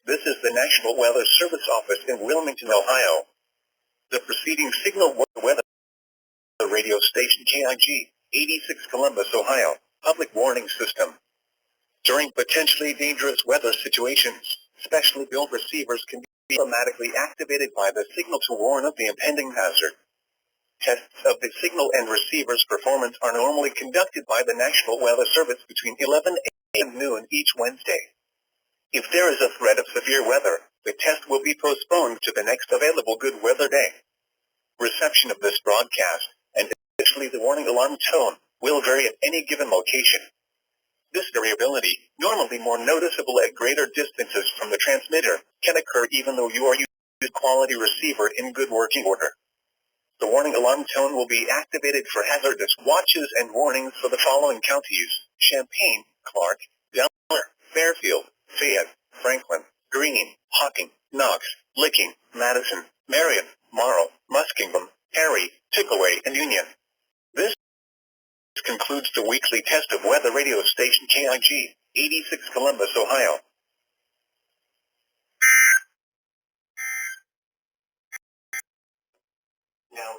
This is the National Weather Service Office in Wilmington, Ohio. The preceding signal was the weather radio station KIG, 86 Columbus, Ohio, public warning system. During potentially dangerous weather situations, specially built receivers can be automatically activated by the signal to warn of the impending hazard. Tests of the signal and receiver's performance are normally conducted by the National Weather Service between 11 a.m. and noon each Wednesday. If there is a threat of severe weather, the test will be postponed to the next available good weather day. Reception of this broadcast, and especially the warning alarm tone, will vary at any given location. This variability, normally more noticeable at greater distances from the transmitter, can occur even though you are using a quality receiver in good working order. The warning alarm tone will be activated for hazardous watches and warnings for the following counties: Champaign, Clark, Delaware, Fairfield, Fayette, Franklin, Greene, Hocking, Knox, Licking, Madison, Marion, Morrow, Muskingum, Perry, Tickaway, and Union. This concludes the weekly test of weather radio station KIG, 86 Columbus, Ohio. Now,